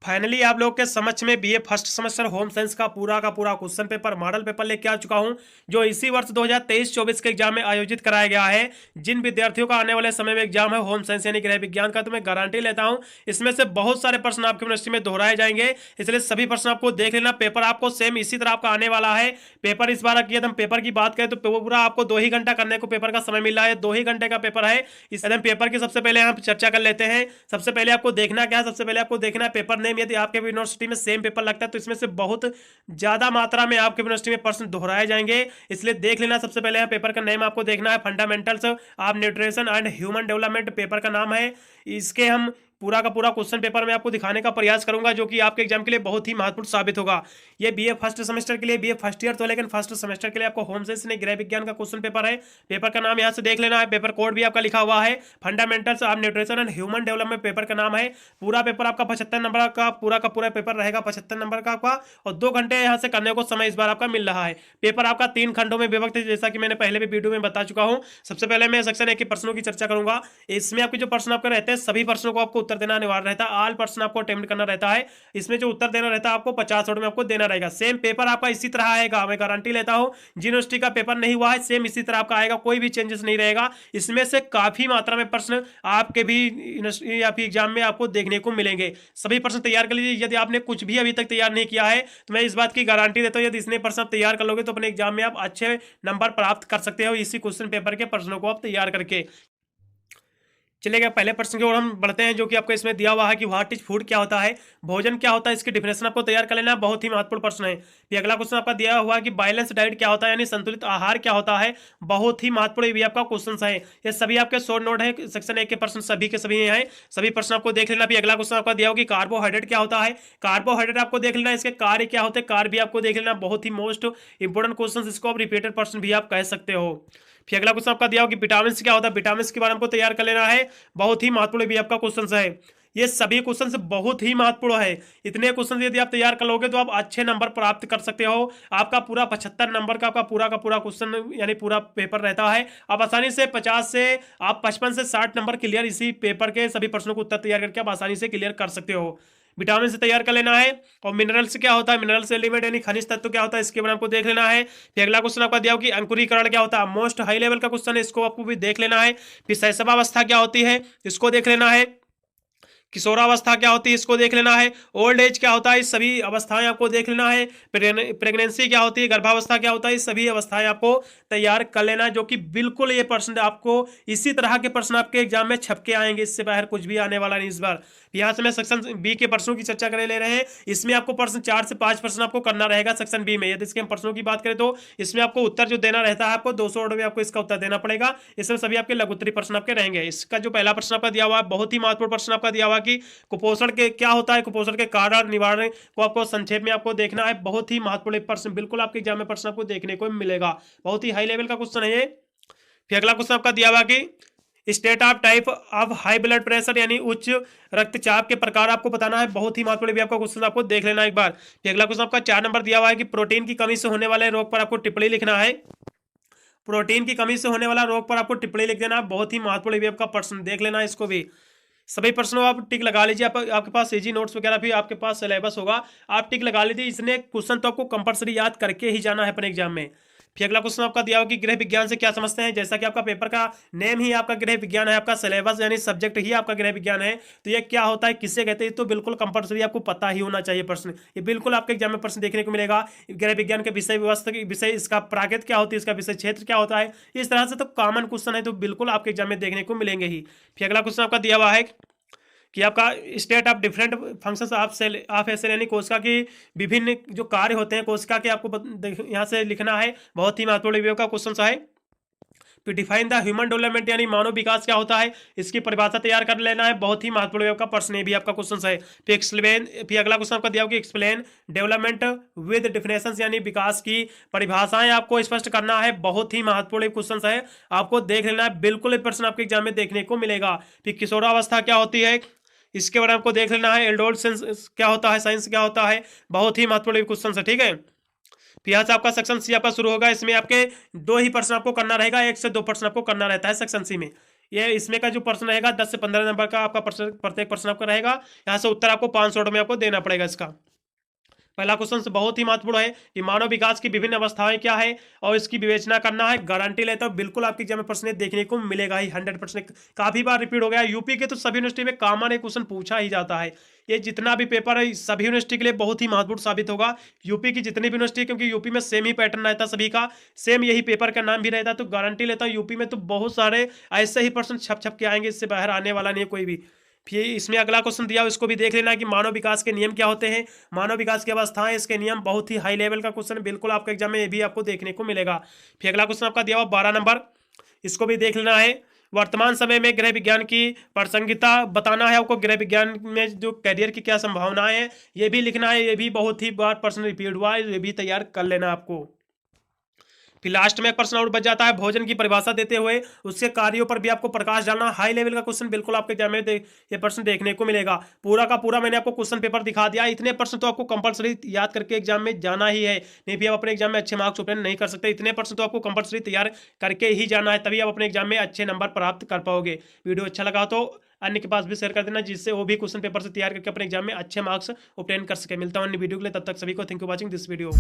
Finally आप लोग के समक्ष में BA first semester home science का पूरा क्वेश्चन पेपर मॉडल पेपर लेके आ चुका हूं, जो इसी वर्ष 2023-24 के एग्जाम में आयोजित कराया गया है। जिन विद्यार्थियों का आने वाले समय में एग्जाम है होम साइंस यानी गृह विज्ञान का, तो मैं गारंटी लेता हूं इसमें से बहुत सारे प्रश्न आपकी यूनिवर्सिटी में दोहराए जाएंगे, इसलिए सभी प्रश्न आपको देख लेना। पेपर आपको सेम इसी तरह आपका आने वाला है। पेपर इस बार किया, हम पेपर की बात करें तो पूरा आपको 2 ही घंटा करने को पेपर का समय मिल रहा है। 2 ही घंटे का पेपर है। इस पेपर की सबसे पहले हम चर्चा कर लेते हैं। सबसे पहले आपको देखना क्या है, सबसे पहले आपको देखना है पेपर नेम। यदि आपके यूनिवर्सिटी में सेम पेपर लगता है तो इसमें से बहुत ज्यादा मात्रा में आपके यूनिवर्सिटी में प्रश्न दोहराए जाएंगे, इसलिए देख लेना। सबसे पहले यहाँ पेपर का नेम आपको देखना है, fundamentals of nutrition and human development paper का नाम है। इसके हम पूरा का पूरा क्वेश्चन पेपर में आपको दिखाने का प्रयास करूंगा, जो कि आपके एग्जाम के लिए बहुत ही महत्वपूर्ण साबित होगा। ये बीए फर्स्ट सेमेस्टर के लिए, बीए फर्स्ट ईयर तो, लेकिन फर्स्ट सेमेस्टर के लिए आपको होम साइंस ने गृह विज्ञान का क्वेश्चन पेपर है। पेपर का नाम यहाँ से देख लेना है, पेपर कोड भी आपका लिखा हुआ है, fundamentals of nutrition and human development paper का नाम है। पूरा पेपर आपका 75 नंबर का पूरा पेपर रहेगा, 75 नंबर का आपका, और 2 घंटे यहाँ से करने को समय इस बार आपका मिल रहा है। पेपर आपका 3 खंडों में विभक्त है, जैसा कि मैंने पहले भी वीडियो में बता चुका हूँ। सबसे पहले मैं सेक्शन 1 के प्रश्नों की चर्चा करूंगा। इसमें आपके जो प्रश्न आपके रहते हैं, सभी प्रश्नों को आपको उत्तर देना अनिवार्य रहता है। ऑल प्रश्न आपको अटेम्प्ट करना रहता है। इसमें जो उत्तर देना रहता है आपको 50 वर्ड में आपको देना रहेगा। सेम पेपर आपका इसी तरह आएगा, मैं गारंटी लेता हूं। जिन यूनिवर्सिटी का पेपर नहीं हुआ है सेम इसी तरह आपका आएगा, कोई भी चेंजेस नहीं रहेगा। इसमें से काफी मात्रा में प्रश्न आपके भी यूनिवर्सिटी या फिर एग्जाम में आपको देखने को मिलेंगे। सभी प्रश्न तैयार कर लीजिए। यदि आपने कुछ भी अभी तक तैयार नहीं किया है तो मैं इस बात की गारंटी देता हूं, यदि इसने प्रश्न तैयार कर लोगे तो अपने एग्जाम में आप अच्छे नंबर प्राप्त कर सकते हो, इसी क्वेश्चन पेपर के प्रश्नों को आप तैयार करके। चलिए पहले प्रश्न की ओर हम बढ़ते हैं, जो कि आपको इसमें दिया हुआ है कि व्हाट इज फूड क्या होता है, भोजन क्या होता है, इसकी डिफिनेशन आपको तैयार कर लेना। बहुत ही महत्वपूर्ण प्रश्न है। फिर अगला क्वेश्चन आपका दिया हुआ है कि बैलेंस डाइट क्या होता है, यानी संतुलित आहार क्या होता है। बहुत ही महत्वपूर्ण ये भी आपका क्वेश्चन है। ये सभी आपके शॉर्ट नोट है, सेक्शन 1 के प्रश्न सभी के सभी हैं, सभी प्रश्न आपको देख लेना। फिर अगला क्वेश्चन आपका दिया होगा कि कार्बोहाइड्रेट क्या होता है, कार्बोहाइड्रेट आपको देख लेना, इसके कार्य क्या होते हैं, कार्य भी आपको देख लेना। बहुत ही मोस्ट इंपोर्टेंट क्वेश्चन, इसको आप रिपीटेड प्रश्न भी आप कह सकते हो। फिर अगला क्वेश्चन आपका दिया होगा कि विटामिन क्या होता है, विटामिन के बारे में आपको तैयार कर लेना है। बहुत ही महत्वपूर्ण भी आपका क्वेश्चन है। ये सभी क्वेश्चन से बहुत ही महत्वपूर्ण है। इतने क्वेश्चन यदि आप तैयार कर लोगे तो आप अच्छे नंबर प्राप्त कर सकते हो। आपका पूरा 75 नंबर का पूरा क्वेश्चन यानी पूरा पेपर रहता है। आप आसानी से 50 से आप 55 से 60 नंबर क्लियर इसी पेपर के सभी प्रश्नों को उत्तर तैयार करके आप आसानी से क्लियर कर सकते हो। विटामिन से तैयार कर लेना है। और मिनरल्स क्या होता है, मिनरल्स एलिमेंट यानी खनिज तत्व क्या होता है, इसके बारे में आपको देख लेना है। फिर अगला क्वेश्चन आपका दिया हो कि अंकुरीकरण क्या होता है, मोस्ट हाई लेवल का क्वेश्चन है, इसको आपको भी देख लेना है। फिर शैशवावस्था क्या होती है, इसको देख लेना है। किशोरावस्था क्या होती है, इसको देख लेना है। ओल्ड एज क्या होता है, इस सभी अवस्थाएं आपको देख लेना है। प्रेगनेंसी क्या होती है, गर्भावस्था क्या होता है, इस सभी अवस्थाएं आपको तैयार कर लेना है, जो कि बिल्कुल ये प्रश्न आपको इसी तरह के प्रश्न आपके एग्जाम में छपके आएंगे, इससे बाहर कुछ भी आने वाला नहीं इस बार। यहाँ से मैं सेक्शन बी के प्रश्नों की चर्चा करने ले रहे हैं। इसमें आपको प्रश्न 4 से 5 प्रश्न आपको करना रहेगा सेक्शन बी में। यदि इसके हम प्रश्नों की बात करें तो इसमें आपको उत्तर जो देना रहता है, आपको 200 वर्ड में आपको इसका उत्तर देना पड़ेगा। इसमें सभी आपके लघुत्तरीय प्रश्न आपके रहेंगे। इसका जो पहला प्रश्न आपका दिया हुआ है, बहुत ही महत्वपूर्ण प्रश्न आपका दिया हुआ कि कुपोषण के क्या होता है, कुपोषण के कारण निवारण को आपको संक्षेप में आपको देखना है। बहुत ही महत्वपूर्ण प्रश्न, बिल्कुल आपके एग्जाम में प्रश्न आपको देखने को मिलेगा। बहुत ही हाई लेवल का क्वेश्चन है ये। फिर अगला क्वेश्चन आपका दिया हुआ कि state of type of high blood pressure यानी उच्च रक्तचाप के प्रकार आपको बताना है। बहुत ही महत्वपूर्ण भी आपका क्वेश्चन आपको देख लेना एक बार। फिर अगला क्वेश्चन आपका 4 नंबर दिया हुआ है कि प्रोटीन की कमी से होने वाले रोग पर आपको टिप्पणी लिखना है। प्रोटीन की कमी से होने वाला रोग पर आपको टिप्पणी लिख देना। बहुत ही महत्वपूर्ण भी आपका प्रश्न देख लेना, इसको भी सभी प्रश्नों आप टिक लगा लीजिए। आपके पास इजी नोट्स वगैरह भी आपके पास सिलेबस होगा, आप टिक लगा लीजिए। इसने क्वेश्चन तो आपको कंपलसरी याद करके ही जाना है अपने एग्जाम में। फिर अगला क्वेश्चन आपका दिया हो कि गृह विज्ञान से क्या समझते हैं। जैसा कि आपका पेपर का नेम ही आपका गृह विज्ञान है, आपका सिलेबस यानी सब्जेक्ट ही आपका गृह विज्ञान है, तो ये क्या होता है, किससे कहते हैं, तो बिल्कुल कंपलसरी आपको पता ही होना चाहिए प्रश्न। ये बिल्कुल आपके एग्जाम में प्रश्न देखने को मिलेगा। गृह विज्ञान के विषय व्यवस्था की विषय, इसका प्राकृत क्या होती है, इसका विषय क्षेत्र क्या होता है, इस तरह से तो कॉमन क्वेश्चन है, तो बिल्कुल आपके एग्जाम में देखने को मिलेंगे ही। फिर अगला क्वेश्चन आपका दिया हुआ है कि आपका state of different functions of cell यानी कोशिका की विभिन्न जो कार्य होते हैं कोशिका के, आपको यहाँ से लिखना है। बहुत ही महत्वपूर्ण विषय का क्वेश्चन है। फिर डिफाइन द ह्यूमन डेवलपमेंट यानी मानव विकास क्या होता है, इसकी परिभाषा तैयार कर लेना है। बहुत ही महत्वपूर्ण विषय का प्रश्न ये भी आपका क्वेश्चन है। फिर अगला क्वेश्चन आपका दिया होगा कि एक्सप्लेन डेवलपमेंट विद डिफिनेशंस यानी विकास की परिभाषाएं आपको स्पष्ट करना है। बहुत ही महत्वपूर्ण क्वेश्चन है, आपको देख लेना है। बिल्कुल प्रश्न आपके एग्जाम में देखने को मिलेगा। फिर किशोरावस्था क्या होती है, इसके बारे में आपको देख लेना है। एडोलसेंस क्या होता है, साइंस क्या होता है, बहुत ही महत्वपूर्ण क्वेश्चन है, ठीक है। फिर यहाँ से आपका सेक्शन सी आपका शुरू होगा। इसमें आपके 2 ही प्रश्न आपको करना रहेगा, 1 से 2 प्रश्न आपको करना रहता है सेक्शन सी में। ये इसमें का जो प्रश्न रहेगा 10 से 15 नंबर का आपका प्रश्न, प्रत्येक प्रश्न आपका रहेगा। यहाँ से उत्तर आपको 500 में आपको देना पड़ेगा इसका। पहला क्वेश्चन बहुत ही महत्वपूर्ण है कि मानव विकास की विभिन्न अवस्थाएं क्या है और इसकी विवेचना करना है। गारंटी लेता हूं बिल्कुल आपके एग्जाम में प्रश्न देखने को मिलेगा ही 100%। काफी बार रिपीट हो गया, यूपी के तो सभी यूनिवर्सिटी में कॉमन एक क्वेश्चन पूछा ही जाता है। ये जितना भी पेपर है सभी यूनिवर्सिटी के लिए बहुत ही महत्वपूर्ण साबित होगा। यूपी की जितनी भी यूनिवर्सिटी, क्योंकि यूपी में सेम ही पैटर्न रहता सभी का, सेम यही पेपर का नाम भी रहता है। तो गारंटी लेता हूं यूपी में तो बहुत सारे ऐसे ही प्रश्न छप छप के आएंगे, इससे बाहर आने वाला नहीं है कोई भी। फिर इसमें अगला क्वेश्चन दिया, उसको भी देख लेना कि मानव विकास के नियम क्या होते हैं। मानव विकास की अवस्थाएं, इसके नियम, बहुत ही हाई लेवल का क्वेश्चन है, बिल्कुल आपके एग्जाम में ये भी आपको देखने को मिलेगा। फिर अगला क्वेश्चन आपका दिया हुआ 12 नंबर, इसको भी देख लेना है। वर्तमान समय में गृह विज्ञान की प्रासंगिकता बताना है आपको। गृह विज्ञान में जो करियर की क्या संभावनाएं हैं ये भी लिखना है। ये भी बहुत ही बार प्रश्न रिपीट हुआ है, ये भी तैयार कर लेना आपको। फिर लास्ट में एक प्रश्न और बच जाता है, भोजन की परिभाषा देते हुए उसके कार्यों पर भी आपको प्रकाश डालना। हाई लेवल का क्वेश्चन बिल्कुल आपके एग्जाम में ये प्रश्न देखने को मिलेगा। पूरा का पूरा मैंने आपको क्वेश्चन पेपर दिखा दिया। इतने प्रश्न तो आपको कंपलसरी याद करके एग्जाम में जाना ही है, नहीं भी आप अपने एग्जाम में अच्छे मार्क्स ऑब्टेन नहीं कर सकते। इतने प्रश्न तो आपको कंपलसरी तैयार करके ही जाना है, तभी आप अपने एग्जाम में अच्छे नंबर प्राप्त कर पाओगे। वीडियो अच्छा लगा तो अन्य के पास भी शेयर कर देना, जिससे वो भी क्वेश्चन पेपर से तैयार करके अपने एग्जाम में अच्छे मार्क्स ऑब्टेन कर सके। मिलता हूं अन्य वीडियो के लिए, तब तक सभी को thank you watching this video.